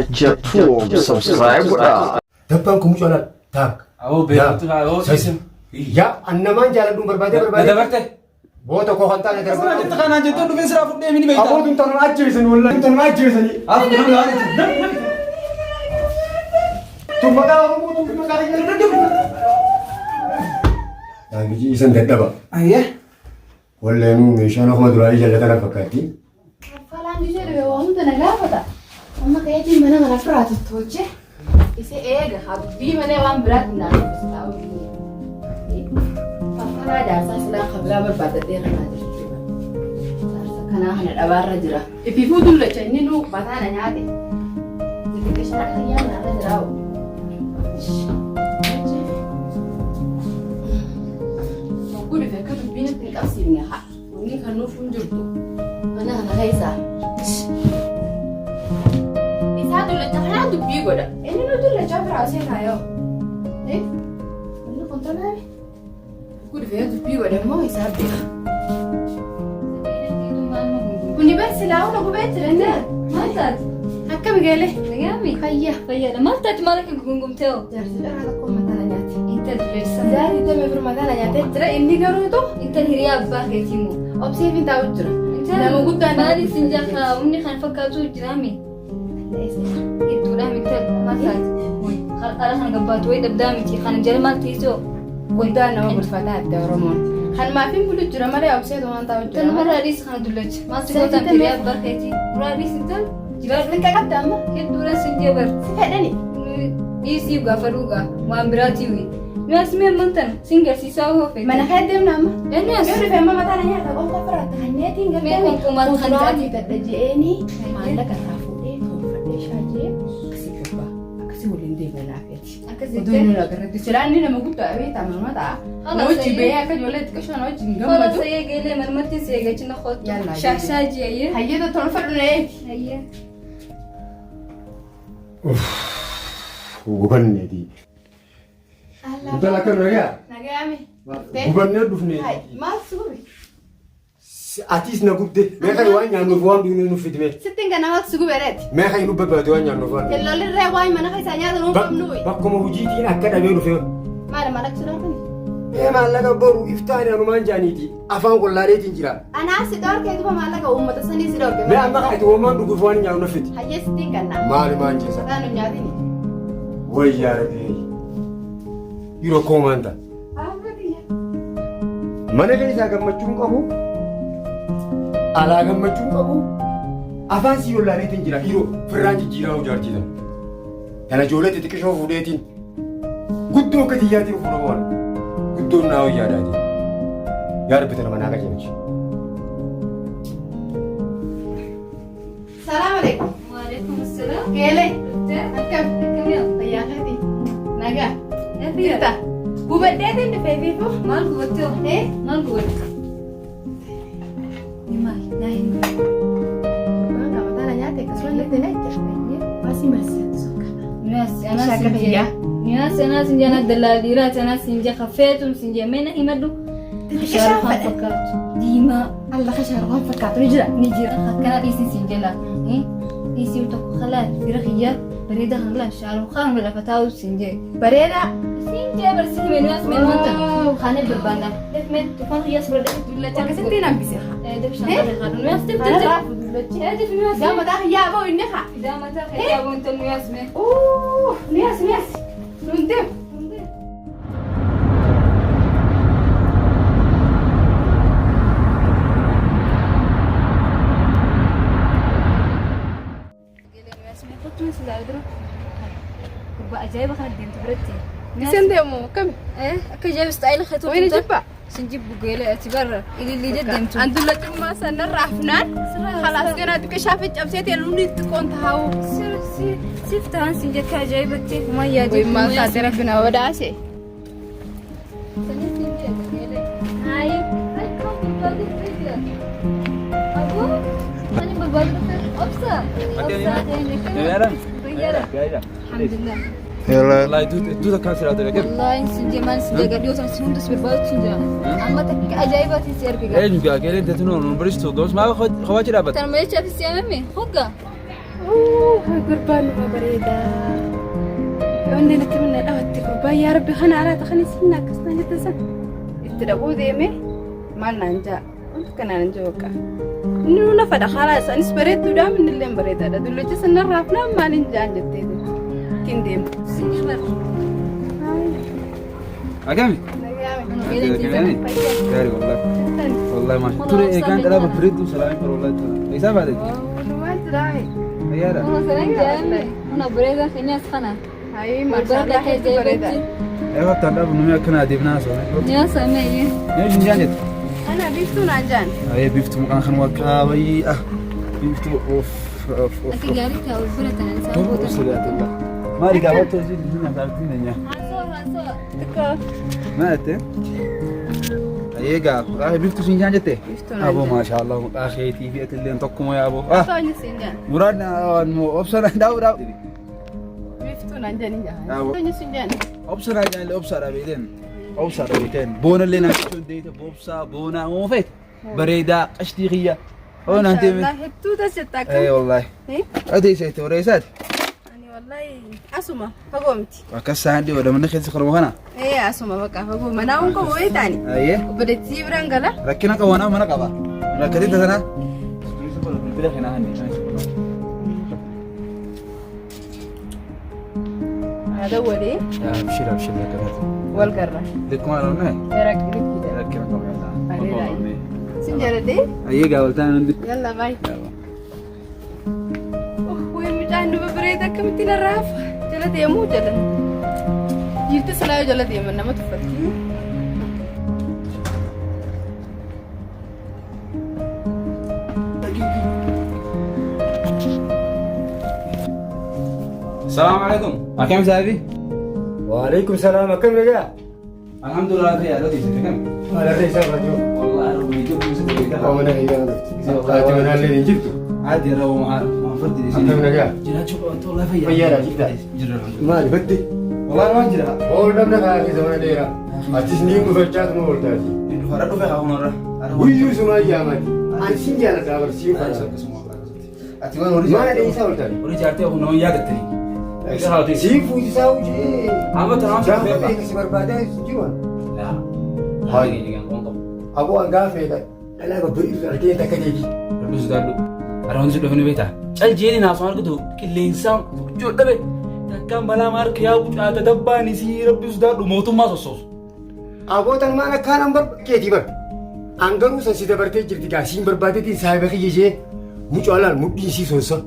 Chachatuo subscribe Dabban kun mucala tak. Awo beekatu awo Sasin. Ya annaman jalan berbade. Dabarte. Boto ko khanta ne Asma inta kana jetto du ben sira fudde mini beita. Abo dun tan ajjesan wallahi tan ajjesan. Af dum la. Tu maga mu tu maga ya biji isan dadaba. Ayya. Wallahi nu meeshana kuma duraayi jallatana fakkaatti. Falaan jijjiirre waanta nagaa fata. Amma kayatiin mana mana firaatu tolche. Ise eega habbii mana waan biraatti naannoo Fakkaataa jaarsaa silaa kabira barbaadadhee kanaa jechuudha. Jaarsa kanaa kana dhabaarra jira. Ififuu dullacha inni nuu bataana nyaate. Xixiqqishaa fayyaa naarra jiraa'u. Tokko dhufe akka dubbiin itti hin qabsiifne haa. Wanni kan nuuf hin jirtu. Mana kana keessaa. Isaa dullacha kanaa dubbii godha. Inni nu dullacha biraasee kaayoo. Inni kontonaani. Gudufee dubbii godha immoo isaa beeka. Kuni barsi laawuna gubeetti danda'e. Maal taate? Akkami galee? Nagaami? Fayyaadha. Maal taate maal akka gungumtee hoo? Jaarsi dhala tokko mataa nyaate. Intal dureessa. Jaarsi damee bir mataa nyaatee jira inni garuu tu Intal hiriyaa abbaa keetii moo? obsee fi taa'u jira. Nama guddaan maaliif sin jaakaa humni kan fakkaatu jiraami? Hedduudhaan intal maal taate? Qarqara kan gabbaatu wayii dhabdaa miti kan jala maal teessoo? guddaan nama bulfataa adda Oromoon. Kan maafiin bulu jira malee obsee waan taa'u jira. Intal maraadhiis kana dullacha. Maal si gootaan hiriyaa abbaa keetii? Maraadhiis intal Jiraatu akka qabda amma. hedduudhaan sin jebar. Si fedhani. Dhiisii gaafa dhugaa waan biraatii Nuas mee amantan sin garsiisaa hoofe. Mana kee deemna amma. Nuas. Yoo dhufee amma mataa nyaata qolfa firaata hanneetiin Mee konkumaat kan taate. gadda je'eeni maallaqa irraa fuudhee toonfadhee shaajee akkasii gabbaa akkasii waliin deemee laafeeti. Akkasii Oduu inni agarratti silaanni nama guddaa beektaa mama ta'a. Hojii bee akka ijoollee xiqqashaan hojii hin Kola gammadu. saya gelee marmatti seegachina kootu. Yalla, Shaashaaji ayyee. Hayyata tolfadhu na eegi. Ayyee. Gubanneeti. Intala kan nagaa. Nagaame. Gubannee dhufnee. Maal suubi? Atis na gubde. Mee kan waan nyaannuuf waan duunee nuuf fidime. Sittiin kan namatti suubi bereeti. Mee kan nu barbaade waan nyaannuuf waan. Kelloolirree waan mana keessaa nyaata nuuf qabnu. Bakkuma hojiitiin akka dhabee dhufe. Maal mallaqa suudhaan kun? Ee maallaqa boru iftaan anumaan jaaniiti. Afaan qollaaleetiin jira. Anaa si dhorkee duba maallaqa uummata sanii si dhorkee. Mee amma kan itti uumaan dhuguuf waan nyaannu na fidi. Hayyee sittiin kan naa. Maali maan jeesa? Sakaan nu nyaatini. Wayyaa rabee. Yeroo koomanta. Mana keessaa gammachuun qabu. Alaa gammachuun qabu. Afaan si yollaaneetiin jira. Yeroo firraan jijjiiraa hojjaarchiisan. Kana ijoollee xixiqqishoo fuudheetiin. Guddoo akka xiyyaatiin fuudhamuun. Guddoon naa hojjaadhaati. Yaa rabbi tana manaa qajeelchi. Salaam alaikum. Waalaikum salaam. Geelee. Akkam akkamiyo? Fayyaa keeti. Nagaa. Jirta. Jirta. Gubaddeetiin dhufee fiifuu. Maal gubatte hoo? Maal gubatte? Maal? Naa hin Waan qabataan nyaate akkasuma illee na ejja. Maasii barsiisatu sokkata. Nuas anaa Shaka sin fayyaa. jee. Nuas anaa sin jee dalaaliiraa anaa sin jee kafeetum sin jee mee na himadhu. Xixiqqishaan Shaarufaan fedhe. fakkaatu. Diimaa. Allah ka shaarumaan fakkaatu ni jira. Ni jira. Akkana dhiisin sin jala. Dhiisii tokko kalaal fira kiyyaa bareeda kan laal shaarukaan lafa taa'u sin jee. Bareeda. Sinjee barsiisi mee nuas mee wanta. Kaanee barbaada. Mee tufaan kiyyaas barbaada. Dullacha Akkasitti hambise. Dabshaan barre haadhu nuas Kana tifte. raafu dullachi. Dif nuas. Gaamataa hiyyaa ba'u inni haa. Daamata kiyyaa wanta nuas mee. Niyas. Nundeem. Ajaa'iba kana deemtu biratti. Isin deemu kami? Akka ajaa'iba istaayila keetu. Wayini jibba? Sinjib bugeelee ati barra ilillii deddeemtu. An dullachummaa sanarraa hafnaan khalaas ganaa xiqqishaa fi cabseeti elmuun itti qoonta haa'u. Siif ta'an sinjee akka ajaa'ibatti maa yaadu. Wayimmaa isaati rabbina wadaase. Alhamdulillah. Wallahi itu tak kasih ada lagi. Wallahi sinjee maal sinjee gadhiyoo sana si hundas barbaadu sinjee. Amma takka ajaa'ibaati si argina. Juga kalian itu non beristu dos mau khawatir apa? Tan malee chaafis yaamame hogga. قربان ما بريدة عندنا نتمنى الأوت قربان يا ربي خنا على تخني سنة كسنا نتسن يتدقوا ذيمه ما ننجا كنا ننجوكا إنه نفد خلاص أنا بريد دودا من اللي بريد هذا دول جسنا رافنا ما ننجا جتيد كنديم أكمل كاري والله ما شاء الله كان كلام بريد وسلام والله ليس بعد ما تراي يا لا أنا سلام جامي أنا بريدة في ناس خنا هاي ما شاء الله حيت بريدة أيوة تنام نمي كنا دي بناس يا سامي ايش جانت أنا بيفتو نجان هاي بيفت مكان خن وكاوي بيفت اوف اوف أنت قالت يا ولد أنا اوف الله ما لي قاوت تجي هنا تعرفين يا هنصور ما انت ايغا راهي بيفتو سنجان جتي ابو ما شاء الله اخي تي في اللي انتكم يا ابو توني سنجان مراد اوبشن داو بيفتو نجان أبو. توني سنجان اوبشن جان اوبشن بيدين اوبشن بيدين بون اللي نكتو ديت بوبسا بونا وفيت بريده اشتيغيه هنا انت والله هتو تشتاك اي والله ادي شيء توريسات يعني والله أسمع فقومتي وكسا عندي ولا من خيس خرم هنا إيه أسمع بقى فقوم أنا أنكم وين تاني ايه بدت تجيبران قلا ركنا كوانا ما نقبا ركدت انا بلا هنا عندي هذا هو ليه ابشر ابشر لك والقرة لكم انا هنا يراك كده ركنا كوانا سنجرة دي ايه قلت انا عندي يلا باي وين مجانو ببريدة كم تنا الراف جلد يمو جلد جيت سلايو جلد يمنا ما تفتي السلام عليكم كم سابي وعليكم السلام كم رجع الحمد لله يا لطيف كم على الرئيس الرجل والله انا بيجيب مسك وانا هي قاعد من اللي جبته عادي رو ما فردي كم رجع جرا شوف انت والله فيا فيا جدا جرا ما لي بدي والله ما جرا هو دمنا في زمان ديرا اتسني مفجات مو ولتاجي انه هرد في هون ويو سما يامات ان سنجانا دابر سيو اتي وين ورجع ما لي يساوي تاني ورجعت هون يا قتني سيفو يساوي عم تنام جاب بيك سبر بعدين جوا لا هاي يجي قنطم ابو انقافه لا ببريد الكيتا كديجي ربي زدادو أروان زدو هني بيتا شال جيني ناس مارك دو كل إنسان جو دبي تكمل بلا مارك يا أبو جاتا دباني سي ربي زدادو موتو ما صوص ابو تن ما انا كان امبر كيتي بر انغرو سنسي دبرتي جلدي غاسين بربادتي صاحب خيجي مچولال مدي سي سوسا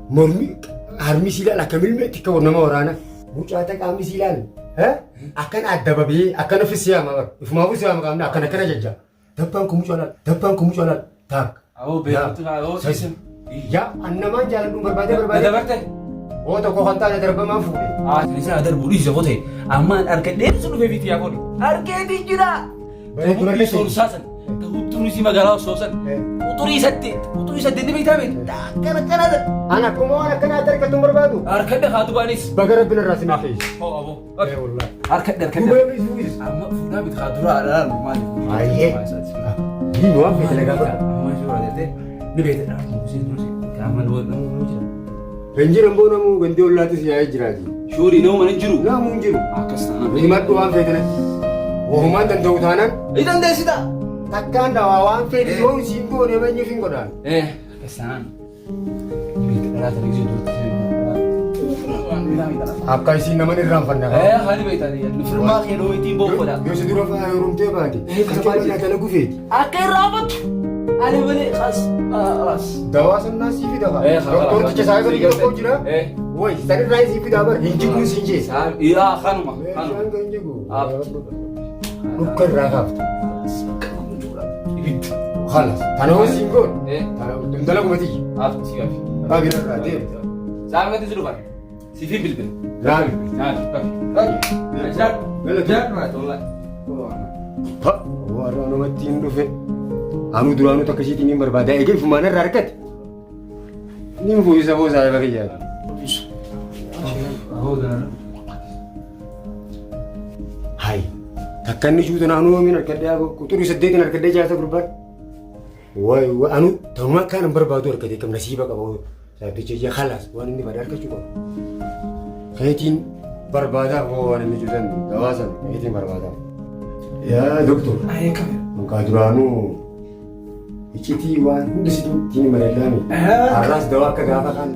مرمي هرمي سيلا لا كمل متي كون ما ورانا مچاتا قامي سيلال ها اكن ادبابي اكن فسيا ما فما فسيا ما قامنا اكن كن ججا دبان كومچولال تاك أو بيت أو سيسم يا انما جالدو بربادي دبرته هو تو كو خنتا درب ما فوق نسا أدر بولي زبوته أما أركض ليه سلو في فيتي أقولي أركض يجرا تقول سوسان تقول سي مقالا سوسان وطري سد نبي تامين كان هذا انا كومو انا كان ادرك بربادو أركض خاطب أنيس بقرب بن الراس ما فيش هو أبو اي والله أركض أما فونا بتخاطر على المالي ايه دي موافق لك أما شو رأيته نبيت كمان هو نمو رنجر مبونا مو غندي ولا تسيا يجراجي شوري نو من جرو لا مو نجرو كستانا ما دوام فيتنا وهما تندو ثانا إذا ده سيدا takkan dawaan fedhi yoo simbo ne banyu fingo dan كستانا نبيت لا تريزي دوت आपका इसी नमन इराम फन्ना خلي بيت هذه الفرما خيرو يتيم بوفدا yo se duro fa rumte baati كمان na tala gufet أكيد رابط أنا بلي خلاص dawa sanna si fi dawa خلاص doktor ke sahiba yo ko jira woi sare rai si fi dawa hinji kun sinje يا خانما nukkar ragaf خلاص تنو سينغون دمدلا قمتي أفتي ابي راتي زعما تزلوا بقى سيفين بالبن رامي جاب والله warano mattiin dhufe anu duraanu takka isiitiin hin barbaada eegee fumaan irraa argate nin fuuyisa boo saahiba kiyyaati hay takka inni shuuta naanuu min harkadee quxurii 8 harkadee jaarsa gurbaan way anu tanuma akkaan hin barbaadu harkadee kam nasiiba qaba Sabicha ya khalas waan inni badal ka chuko. Khaytiin barbaadaa koo waan inni juusan gawaasan khaytiin barbaadaa. Yaa doktor. Ayee kame. Mukaa duraanuu iccitii waan hundi sitti madalaami. Har'aas dawaa akka gaafa kan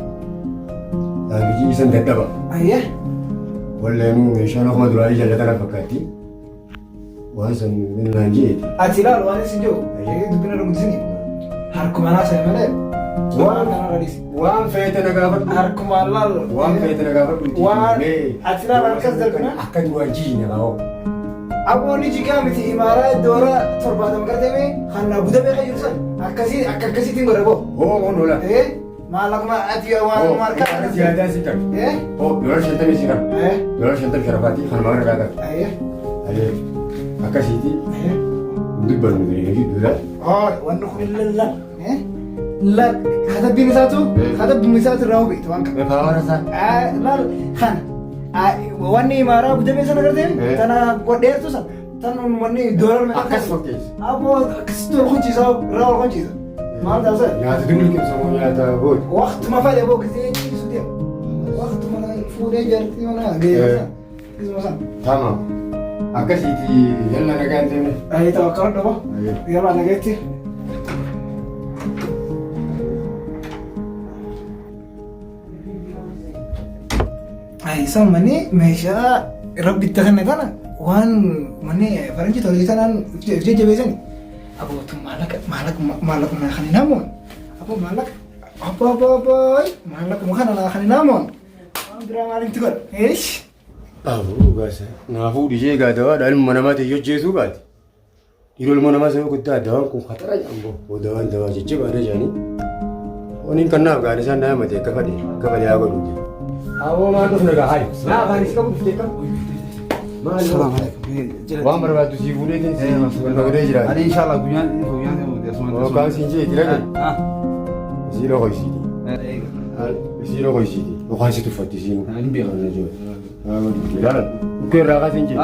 sabichi isan dadhaba. Ayee. Walleenuu meeshaan akkuma duraanii jallatan fakkaatti. Waan san naan jeeti. Ati ilaal waan isin jiru. Dubbina dhugutini. Harkuma naasa malee. Waan feete na gaafadhu. Harkuma laal. Waan feete na gaafadhu. Waan ati ilaal harkas darbina. Akka duraan jiine qabu. Aboonni jigaa miti imaaraa doora torbaatama garteeme kan Abuja beekaa jiru san akkasiitiin godha boo. Oo lola. Maallaquma ati waan markaa. Ati yaadaa si qabu. Oo $50 si qabu. $50 sharafaati kan maara gaa qabu. Akkasiiti. Dubbannu gadi duudha. Wanni kun illee laal katabbiin isaatu irraa hubeetu waan qabu. Faawara isaa. Laal kana. Wanni imaaraa Abuja beekaa sana garteeme tana godheertu san tan wanni doora Akkas fakkeessa. Aboo akkasitti ol konchiisaa irraa ol konchiisa. Maal taasisaa? Nyaata dumni qibsamoo nyaata boodi. Waqtuma fadhe boo gisee ciisu deema. Waqtuma fuudhee jartii mana geessa. Gisuma san. Tamam. Akkasiiti yalla nagaan deemne. Ayi tawakkal dhaba. Yalla nageetti. Ayi san mani meeshaa rabbitti kanne kana waan mani faranjii tolii kanaan jajjabeessani. Abootu maallaquma kan hinaamoon. Aboo maallaquma kana kan hinaamoon. Waan biraa maalitti godha? Eesh. Aboo gaasa. Naafuu dhishee gaa dawaadhaan ilma namaa ta'e hojjeesuu baate. Yeroo ilma namaa sana guddaa dawaan kun khatara jaamboo. Oo dawaan dawaa jajjabaadha jaanii. Waniin kannaaf gaan isaan naa himatee akka fadhe haa godhu. Aboo maal dhufne gaa hayi. Naa afaanis qabu dhuftee qabu. Salaam alaikum. Waan barbaaddu sii fuudheetiin si godhee jiraata. Ani inshallah guyyaan Oo kaan siin jee jira gadi. Isii loo hoysiiti. Isii loo hoysiiti. Yookaan si tuffatti siin. Ani beeku. Ilaala. Ukkee irraa kaasin jee.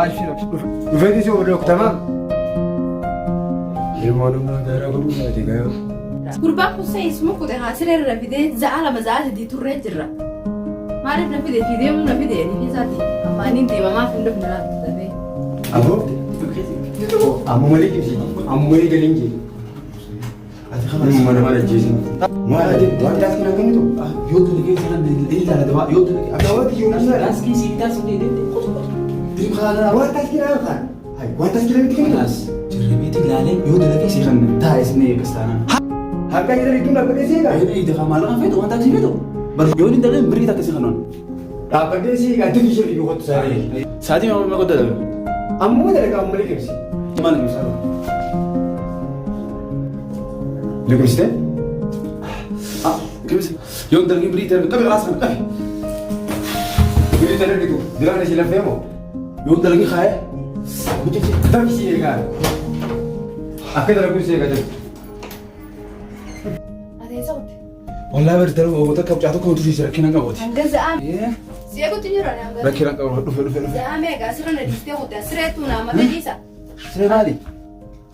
Dhufeetii si obbo Dooktamaa. Ilmoo namaa gaaraa godhuu baate gaayoo. Gurbaan kun isuma kute haasiree irra fidee za'a lama za'a sadii turree jirra. Maaliif na fide fideemuu na fide ni isaati. Amma ani deemamaa fi hundaf na dafee. Aboo. Amma malee ibsi. Amma malee galiin jee. Ilmoo namaa ajjeesin. Maal waan taasisu na kennitu. Yoo dalagee jiran ilaala dawaa yoo dalagee. Daawwati yoo musa. Laaskii si taas hundee deemtee qofa. Waan taasisu na kan. Waan taasisu na miti kennitu. Kanaas jirreebiitti ilaalee yoo dalagee si kan taa'isnee eeggastaanaan. Harka isa ittiin dhaabbatee seegaa. Ayyee itti maallaqaan feetu waan taasisee feetu. Yoo inni dalee birii takka si kanuun. Dhaabbatee seegaa tuuti ishee fi kottu saaree. Saatii ma godda dabe. Ammoo dalagaa amma malee kibsi. Maal kibsa? Liqimsitee? Kibsa. Yoo dalagee birii ta'e qabe asaan qabe. Birii ta'e dhiitu diraan ishee lafee moo? Yoo dalagee kaayee. Taphisi eegaa. Akka dalaguun seegaa jiru. Adeemsa kuti. Wallaahi bari darbu wanta qabcaa tokko turii rakkina qabooti. Hanga za'aa. Siya kuti jiru ani hanga. Rakkina qabu dhufe. Za'aa meeqa asirra na dhiistee kuti asireetu na mata dhiisa. Siree maali?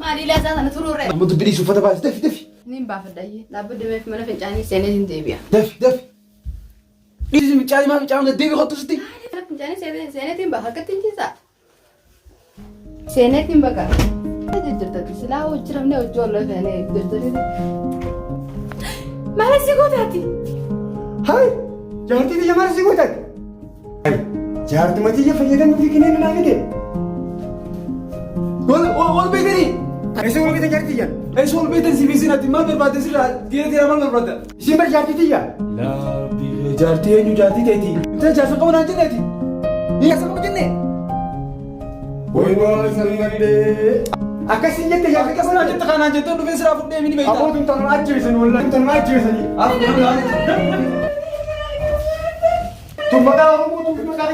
Maali laasaa sana tururre. Amma dubbii uffata baasi dafi. Nin baafadhayyee dhaabbadde meef mana fincaanii seenee hin deebi'a. Dafi. Dhiisi fincaanii maa fincaanii deebii kottu sitti. Mana fincaanii seeneetiin baha akkatti hin ciisaa. Seeneetiin baqa. Jijjiirtatti silaa hojjiramne hojii olloo feenee jijjiirtatti. Maal si gootaati? Hai! Jaartii biyya maal si gootaati? Hai! Jaartuma tiyya fayyadamuufi kineen naa fide. Wal beekanii. Eessa wal beektan jaartii tiyyan? Eessa wal beektan si biisinatti maal barbaadde sirraa geetii maal barbaadda? Isiin bar jaartii tiyya? Laabii jaartii eenyu jaartii ta'eeti? Inta jaarsa qabu naan jenneeti. Jaarsa qabu jennee. Woy waan salladhee. Akkasiin jette jaartii qabu Akkasuma jette kanaan jettee dhufee siraa fuudhee mini beektaa. Abootuun tanuma ajjeesan wallaahi tanuma ajjeesanii. Tun maqaa Oromoo tun maqaa